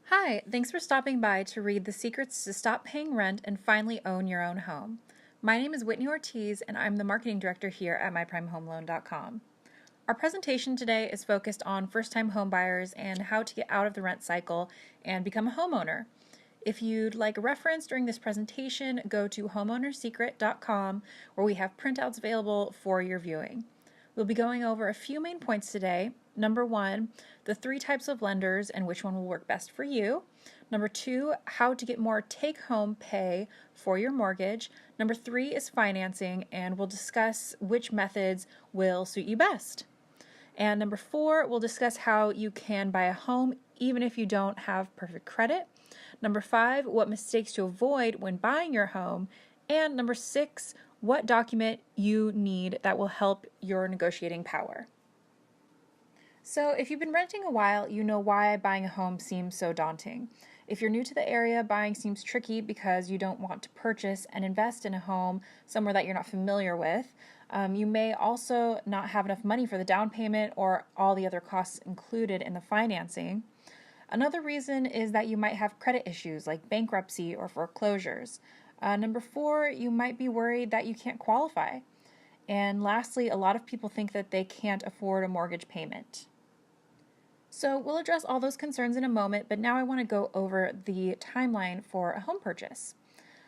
Hi, thanks for stopping by to read The Secrets to Stop Paying Rent and Finally Own Your Own Home. My name is Whitney Ortiz, and I'm the marketing director here at MyPrimeHomeLoan.com. Our presentation today is focused on first-time homebuyers and how to get out of the rent cycle and become a homeowner. If you'd like a reference during this presentation, go to homeownersecret.com, where we have printouts available for your viewing. We'll be going over a few main points today. Number one, the 3 types of lenders and which one will work best for you. Number 2, how to get more take-home pay for your mortgage. Number 3 is financing, and we'll discuss which methods will suit you best. And number 4, we'll discuss how you can buy a home even if you don't have perfect credit. Number 5, what mistakes to avoid when buying your home. And number 6, what document you need that will help your negotiating power. So if you've been renting a while, you know why buying a home seems so daunting. If you're new to the area, buying seems tricky because you don't want to purchase and invest in a home somewhere that you're not familiar with. You may also not have enough money for the down payment or all the other costs included in the financing. Another reason is that you might have credit issues like bankruptcy or foreclosures. Number 4, you might be worried that you can't qualify. And lastly, a lot of people think that they can't afford a mortgage payment. So we'll address all those concerns in a moment, but now I want to go over the timeline for a home purchase.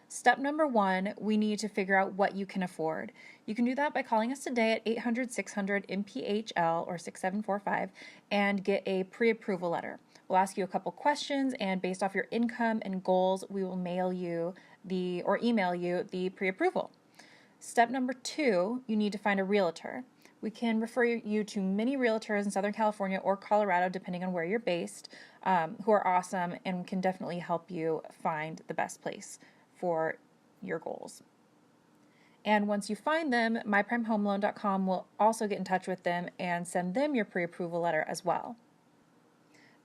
Step number 1, we need to figure out what you can afford. You can do that by calling us today at 800-600-MPHL or 6745 and get a pre-approval letter. We'll ask you a couple questions, and based off your income and goals, we will email you the pre-approval. Step number 2, you need to find a realtor. We can refer you to many realtors in Southern California or Colorado, depending on where you're based, who are awesome and can definitely help you find the best place for your goals. And once you find them, MyPrimeHomeLoan.com will also get in touch with them and send them your pre-approval letter as well.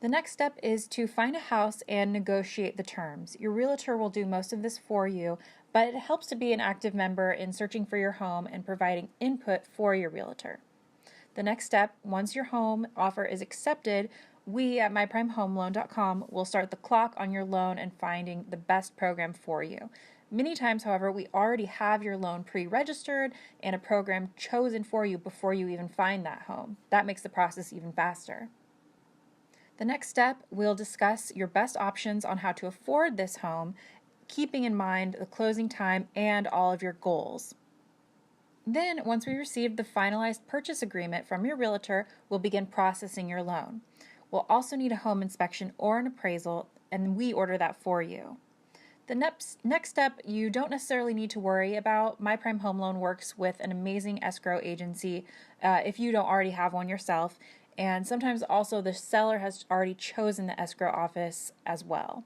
The next step is to find a house and negotiate the terms. Your realtor will do most of this for you, but it helps to be an active member in searching for your home and providing input for your realtor. The next step, once your home offer is accepted, we at MyPrimeHomeLoan.com will start the clock on your loan and finding the best program for you. Many times, however, we already have your loan pre-registered and a program chosen for you before you even find that home. That makes the process even faster. The next step, we'll discuss your best options on how to afford this home, keeping in mind the closing time and all of your goals. Then, once we receive the finalized purchase agreement from your realtor, we'll begin processing your loan. We'll also need a home inspection or an appraisal, and we order that for you. The next step, you don't necessarily need to worry about. My Prime Home Loan works with an amazing escrow agency if you don't already have one yourself, and sometimes also the seller has already chosen the escrow office as well.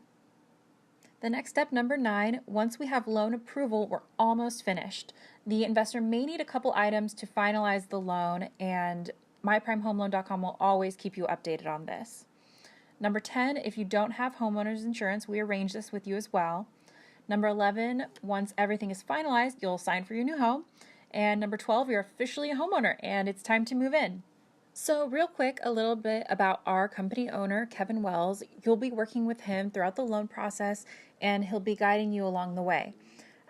The next step, number 9, once we have loan approval, we're almost finished. The investor may need a couple items to finalize the loan, and MyPrimeHomeLoan.com will always keep you updated on this. Number 10, if you don't have homeowners insurance, we arrange this with you as well. Number 11, once everything is finalized, you'll sign for your new home. And number 12, you're officially a homeowner and it's time to move in. So real quick, a little bit about our company owner, Kevin Wells. You'll be working with him throughout the loan process, and he'll be guiding you along the way.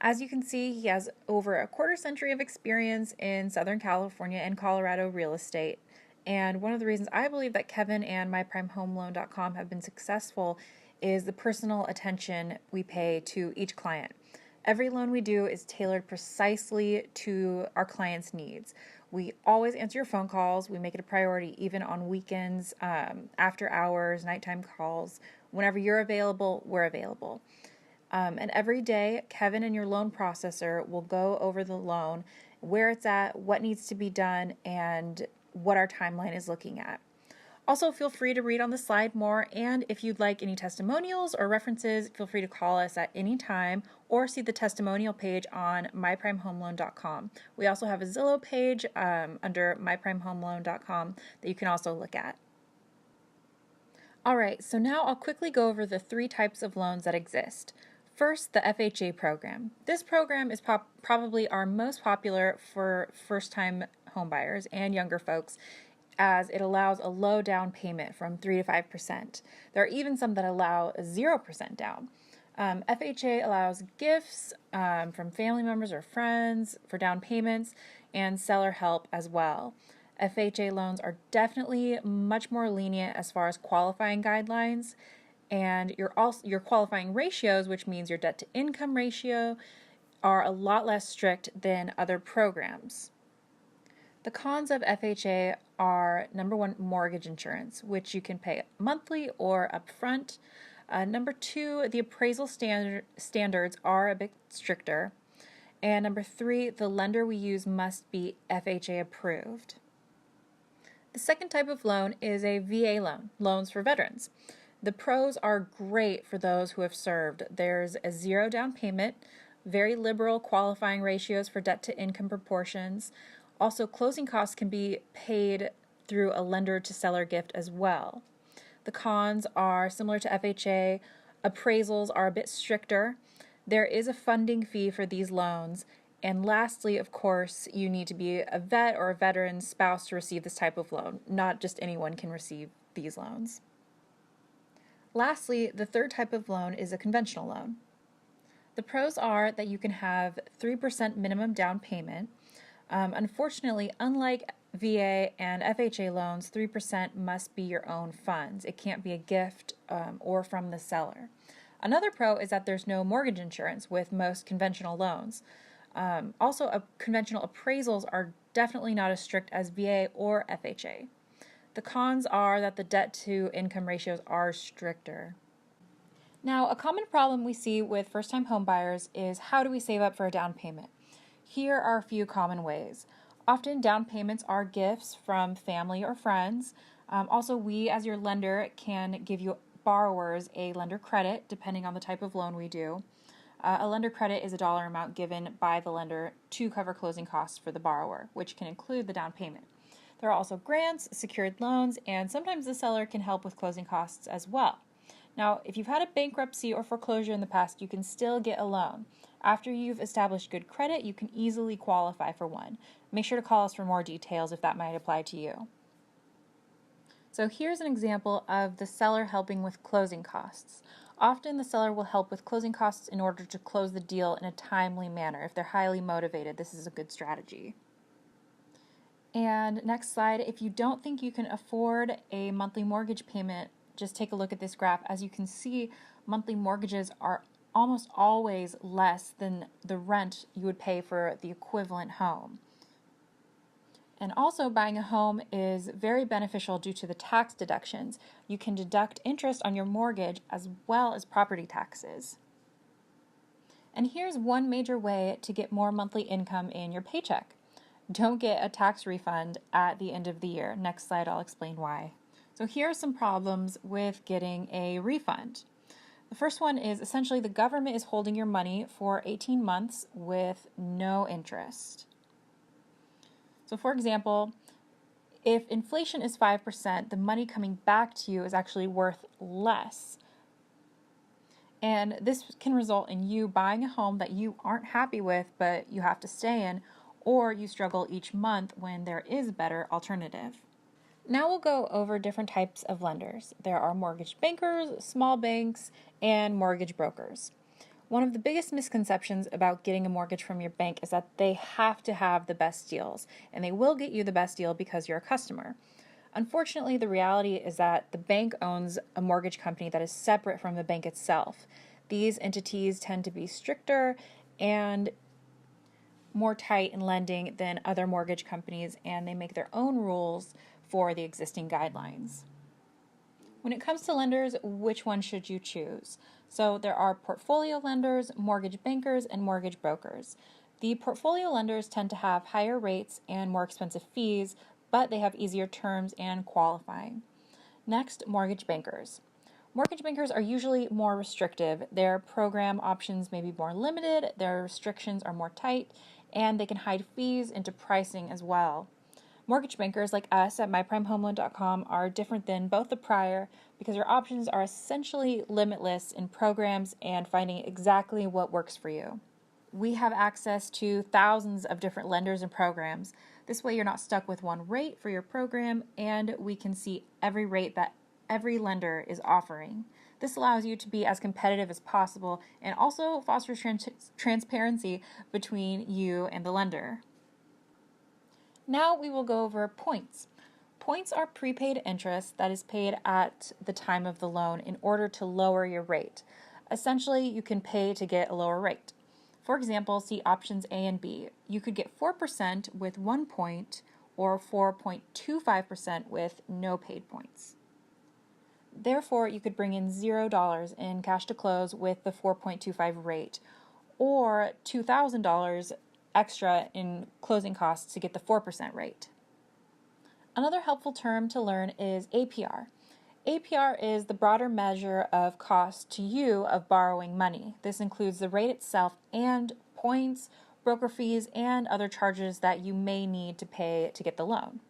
As you can see, he has over a quarter century of experience in Southern California and Colorado real estate. And one of the reasons I believe that Kevin and MyPrimeHomeLoan.com have been successful is the personal attention we pay to each client. Every loan we do is tailored precisely to our client's needs. We always answer your phone calls. We make it a priority even on weekends, after hours, nighttime calls. Whenever you're available, we're available. And every day, Kevin and your loan processor will go over the loan, where it's at, what needs to be done, and what our timeline is looking at. Also, feel free to read on the slide more, and if you'd like any testimonials or references, feel free to call us at any time or see the testimonial page on MyPrimeHomeLoan.com. We also have a Zillow page under MyPrimeHomeLoan.com that you can also look at. Alright, so now I'll quickly go over the 3 types of loans that exist. First, the FHA program. This program is probably our most popular for first-time homebuyers and younger folks. as it allows a low down payment from 3 to 5%. There are even some that allow a 0% down. FHA allows gifts from family members or friends for down payments and seller help as well. FHA loans are definitely much more lenient as far as qualifying guidelines, and your qualifying ratios, which means your debt to income ratio, are a lot less strict than other programs. The cons of FHA are, number one, mortgage insurance, which you can pay monthly or upfront. Number two, the appraisal standards are a bit stricter. And number three, the lender we use must be FHA approved. The second type of loan is a VA loan, loans for veterans. The pros are great for those who have served. There's a 0 down payment, very liberal qualifying ratios for debt to income proportions. Also, closing costs can be paid through a lender to seller gift as well. The cons are similar to FHA. Appraisals are a bit stricter. There is a funding fee for these loans. And lastly, of course, you need to be a vet or a veteran spouse to receive this type of loan. Not just anyone can receive these loans. Lastly, the third type of loan is a conventional loan. The pros are that you can have 3% minimum down payment. Unfortunately, unlike VA and FHA loans, 3% must be your own funds. It can't be a gift or from the seller. Another pro is that there's no mortgage insurance with most conventional loans. Also, conventional appraisals are definitely not as strict as VA or FHA. The cons are that the debt to income ratios are stricter. Now, a common problem we see with first-time homebuyers is how do we save up for a down payment? Here are a few common ways. Often down payments are gifts from family or friends. Also, we as your lender can give you borrowers a lender credit depending on the type of loan we do. A lender credit is a dollar amount given by the lender to cover closing costs for the borrower, which can include the down payment. There are also grants, secured loans, and sometimes the seller can help with closing costs as well. Now, if you've had a bankruptcy or foreclosure in the past, you can still get a loan. After you've established good credit, you can easily qualify for one. Make sure to call us for more details if that might apply to you. So here's an example of the seller helping with closing costs. Often the seller will help with closing costs in order to close the deal in a timely manner. If they're highly motivated, this is a good strategy. And next slide, if you don't think you can afford a monthly mortgage payment, just take a look at this graph. As you can see, monthly mortgages are almost always less than the rent you would pay for the equivalent home. And also, buying a home is very beneficial due to the tax deductions. You can deduct interest on your mortgage as well as property taxes. And here's one major way to get more monthly income in your paycheck. Don't get a tax refund at the end of the year. Next slide, I'll explain why. So here are some problems with getting a refund. The first one is essentially the government is holding your money for 18 months with no interest. So for example, if inflation is 5%, the money coming back to you is actually worth less. And this can result in you buying a home that you aren't happy with, but you have to stay in, or you struggle each month when there is a better alternative. Now we'll go over different types of lenders. There are mortgage bankers, small banks, and mortgage brokers. One of the biggest misconceptions about getting a mortgage from your bank is that they have to have the best deals, and they will get you the best deal because you're a customer. Unfortunately, the reality is that the bank owns a mortgage company that is separate from the bank itself. These entities tend to be stricter and more tight in lending than other mortgage companies, and they make their own rules for the existing guidelines. When it comes to lenders, which one should you choose? So there are portfolio lenders, mortgage bankers, and mortgage brokers. The portfolio lenders tend to have higher rates and more expensive fees, but they have easier terms and qualifying. Next, mortgage bankers. Mortgage bankers are usually more restrictive. Their program options may be more limited, their restrictions are more tight, and they can hide fees into pricing as well. Mortgage bankers like us at MyPrimeHomeLoan.com are different than both the prior because your options are essentially limitless in programs and finding exactly what works for you. We have access to thousands of different lenders and programs. This way you're not stuck with one rate for your program, and we can see every rate that every lender is offering. This allows you to be as competitive as possible and also fosters transparency between you and the lender. Now we will go over points. Points are prepaid interest that is paid at the time of the loan in order to lower your rate. Essentially, you can pay to get a lower rate. For example, see options A and B. You could get 4% with 1 point or 4.25% with no paid points. Therefore, you could bring in $0 in cash to close with the 4.25 rate, or $2,000 extra in closing costs to get the 4% rate. Another helpful term to learn is APR. APR is the broader measure of cost to you of borrowing money. This includes the rate itself and points, broker fees, and other charges that you may need to pay to get the loan.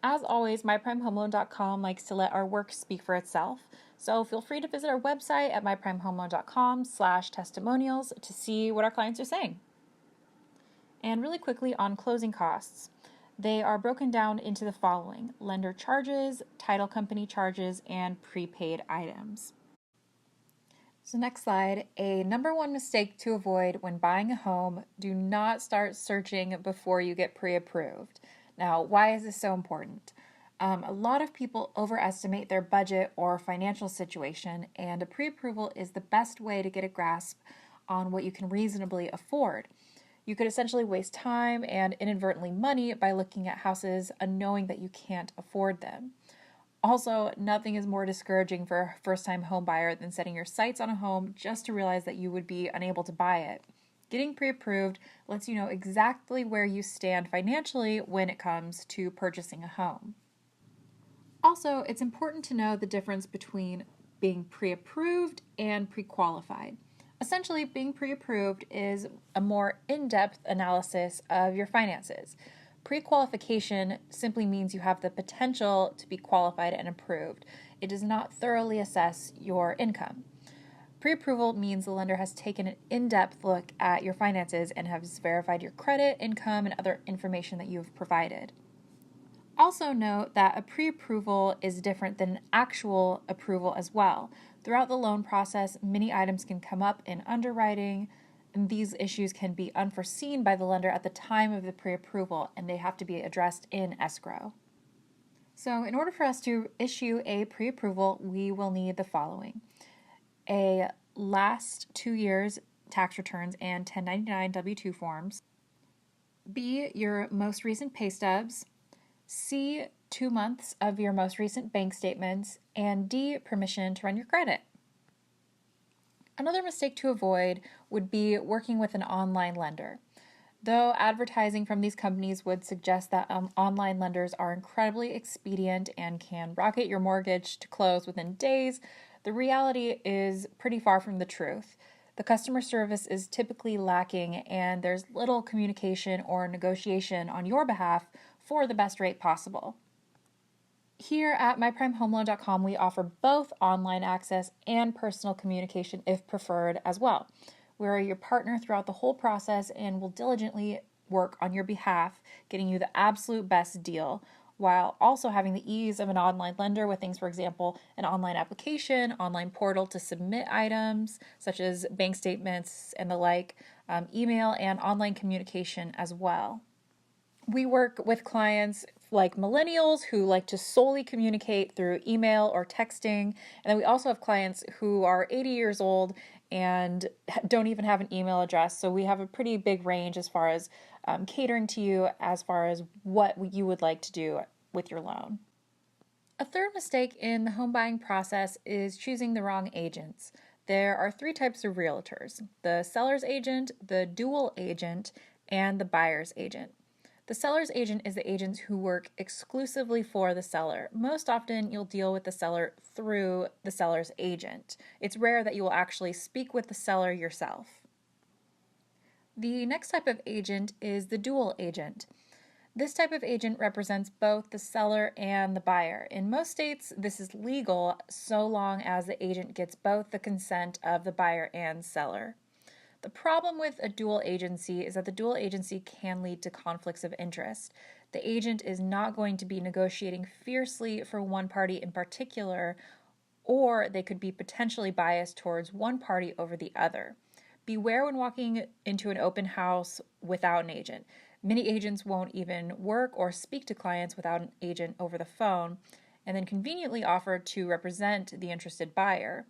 As always, MyPrimeHomeLoan.com likes to let our work speak for itself, so feel free to visit our website at MyPrimeHomeLoan.com/testimonials to see what our clients are saying. And really quickly on closing costs, they are broken down into the following: lender charges, title company charges, and prepaid items. So next slide, a number one mistake to avoid when buying a home: do not start searching before you get pre-approved. Now, why is this so important? A lot of people overestimate their budget or financial situation, and a pre-approval is the best way to get a grasp on what you can reasonably afford. You could essentially waste time and inadvertently money by looking at houses and knowing that you can't afford them. Also, nothing is more discouraging for a first-time home buyer than setting your sights on a home just to realize that you would be unable to buy it. Getting pre-approved lets you know exactly where you stand financially when it comes to purchasing a home. Also, it's important to know the difference between being pre-approved and pre-qualified. Essentially, being pre-approved is a more in-depth analysis of your finances. Pre-qualification simply means you have the potential to be qualified and approved. It does not thoroughly assess your income. Pre-approval means the lender has taken an in-depth look at your finances and has verified your credit, income, and other information that you have provided. Also note that a pre-approval is different than an actual approval as well. Throughout the loan process, many items can come up in underwriting, and these issues can be unforeseen by the lender at the time of the pre-approval, and they have to be addressed in escrow. So in order for us to issue a pre-approval, we will need the following: a last 2 years tax returns and 1099 W-2 forms, B, your most recent pay stubs, C, 2 months of your most recent bank statements, and D, permission to run your credit. Another mistake to avoid would be working with an online lender. Though advertising from these companies would suggest that online lenders are incredibly expedient and can rocket your mortgage to close within days, the reality is pretty far from the truth. The customer service is typically lacking, and there's little communication or negotiation on your behalf for the best rate possible. Here at MyPrimeHomeLoan.com, we offer both online access and personal communication if preferred as well. We're your partner throughout the whole process and will diligently work on your behalf, getting you the absolute best deal, while also having the ease of an online lender with things, for example, an online application, online portal to submit items such as bank statements and the like, email and online communication as well. We work with clients like millennials who like to solely communicate through email or texting, and then we also have clients who are 80 years old and don't even have an email address. So we have a pretty big range as far as catering to you as far as what you would like to do with your loan. A third mistake in the home buying process is choosing the wrong agents. There are 3 types of realtors: the seller's agent, the dual agent, and the buyer's agent. The seller's agent is the agents who work exclusively for the seller. Most often, you'll deal with the seller through the seller's agent. It's rare that you will actually speak with the seller yourself. The next type of agent is the dual agent. This type of agent represents both the seller and the buyer. In most states, this is legal so long as the agent gets both the consent of the buyer and seller. The problem with a dual agency is that the dual agency can lead to conflicts of interest. The agent is not going to be negotiating fiercely for one party in particular, or they could be potentially biased towards one party over the other. Beware when walking into an open house without an agent. Many agents won't even work or speak to clients without an agent over the phone, and then conveniently offer to represent the interested buyer.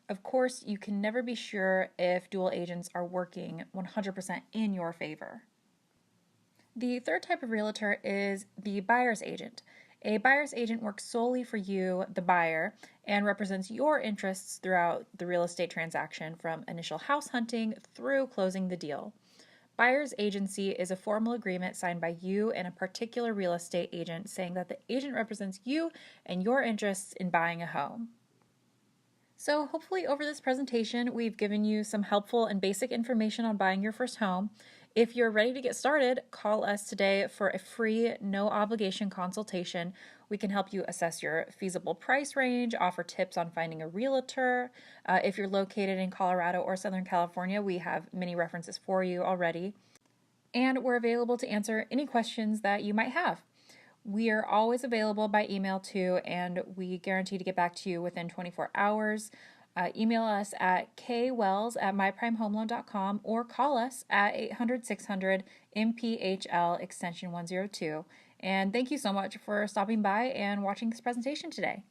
Of course, you can never be sure if dual agents are working 100% in your favor. The third type of realtor is the buyer's agent. A buyer's agent works solely for you, the buyer, and represents your interests throughout the real estate transaction from initial house hunting through closing the deal. Buyer's agency is a formal agreement signed by you and a particular real estate agent saying that the agent represents you and your interests in buying a home. So hopefully over this presentation, we've given you some helpful and basic information on buying your first home. If you're ready to get started, call us today for a free, no obligation consultation. We can help you assess your feasible price range, offer tips on finding a realtor. If you're located in Colorado or Southern California, we have many references for you already. And we're available to answer any questions that you might have. We are always available by email too, and we guarantee to get back to you within 24 hours. Email us at kwells@myprimehomeloan.com or call us at 800-600-MPHL extension 102. And thank you so much for stopping by and watching this presentation today.